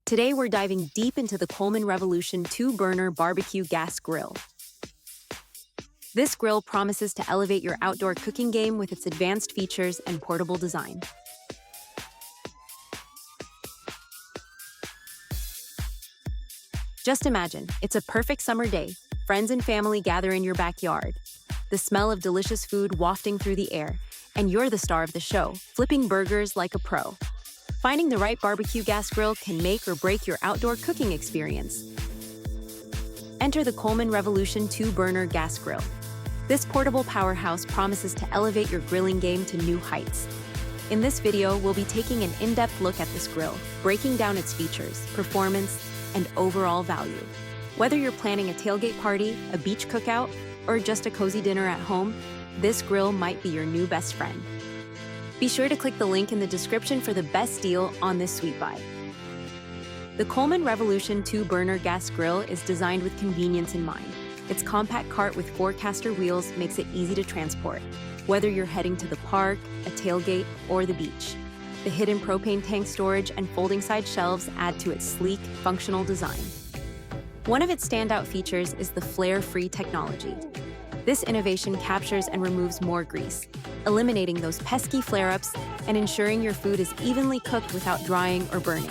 Today we're diving deep into the Coleman Revolution 2-burner barbecue gas grill. This grill promises to elevate your outdoor cooking game with its advanced features and portable design. Just imagine, it's a perfect summer day. Friends and family gather in your backyard. The smell of delicious food wafting through the air, and you're the star of the show, flipping burgers like a pro. Finding the right barbecue gas grill can make or break your outdoor cooking experience. Enter the Coleman Revolution 2-burner gas grill. This portable powerhouse promises to elevate your grilling game to new heights. In this video, we'll be taking an in-depth look at this grill, breaking down its features, performance, and overall value. Whether you're planning a tailgate party, a beach cookout, or just a cozy dinner at home, this grill might be your new best friend. Be sure to click the link in the description for the best deal on this sweet buy. The Coleman Revolution 2-burner gas grill is designed with convenience in mind. Its compact cart with 4 caster wheels makes it easy to transport, whether you're heading to the park, a tailgate, or the beach. The hidden propane tank storage and folding side shelves add to its sleek, functional design. One of its standout features is the flare-free technology. This innovation captures and removes more grease, eliminating those pesky flare-ups and ensuring your food is evenly cooked without drying or burning.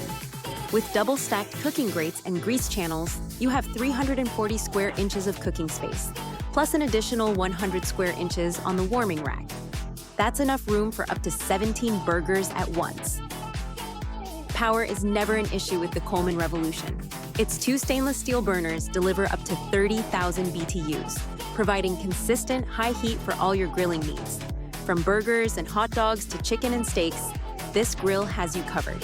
With double-stacked cooking grates and grease channels, you have 340 square inches of cooking space, plus an additional 100 square inches on the warming rack. That's enough room for up to 17 burgers at once. Power is never an issue with the Coleman Revolution. Its 2 stainless steel burners deliver up to 30,000 BTUs, providing consistent high heat for all your grilling needs. From burgers and hot dogs to chicken and steaks, this grill has you covered.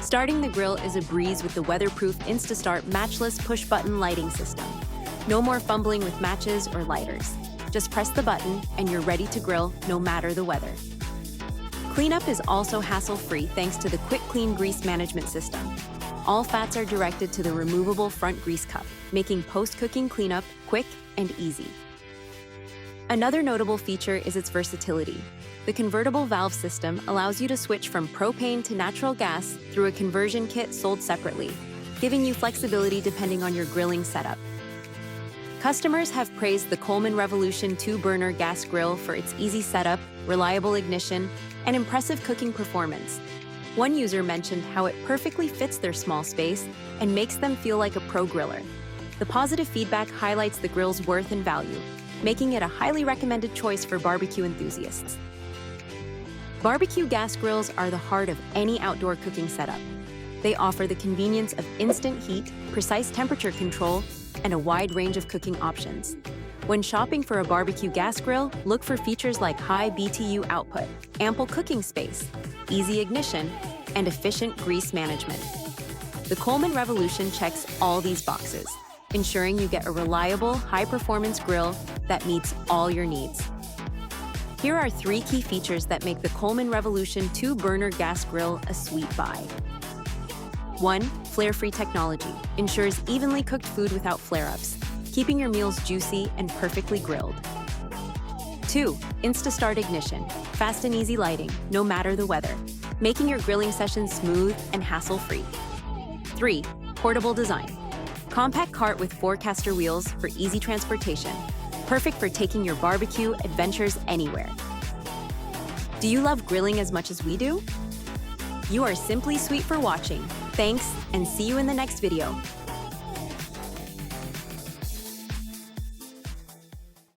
Starting the grill is a breeze with the weatherproof InstaStart matchless push-button lighting system. No more fumbling with matches or lighters. Just press the button and you're ready to grill no matter the weather. Cleanup is also hassle-free thanks to the Quick Clean Grease Management System. All fats are directed to the removable front grease cup, making post-cooking cleanup quick and easy. Another notable feature is its versatility. The convertible valve system allows you to switch from propane to natural gas through a conversion kit sold separately, giving you flexibility depending on your grilling setup. Customers have praised the Coleman Revolution 2-burner gas grill for its easy setup, reliable ignition, and impressive cooking performance. One user mentioned how it perfectly fits their small space and makes them feel like a pro griller. The positive feedback highlights the grill's worth and value, making it a highly recommended choice for barbecue enthusiasts. Barbecue gas grills are the heart of any outdoor cooking setup. They offer the convenience of instant heat, precise temperature control, and a wide range of cooking options. When shopping for a barbecue gas grill, look for features like high BTU output, ample cooking space, easy ignition, and efficient grease management. The Coleman Revolution checks all these boxes, ensuring you get a reliable, high-performance grill that meets all your needs. Here are 3 key features that make the Coleman Revolution 2-burner gas grill a sweet buy. 1. Flare-free technology ensures evenly cooked food without flare-ups, keeping your meals juicy and perfectly grilled. 2. InstaStart ignition, fast and easy lighting, no matter the weather, making your grilling sessions smooth and hassle-free. 3. Portable design, compact cart with 4 caster wheels for easy transportation, perfect for taking your barbecue adventures anywhere. Do you love grilling as much as we do? You are simply sweet for watching. Thanks, and see you in the next video.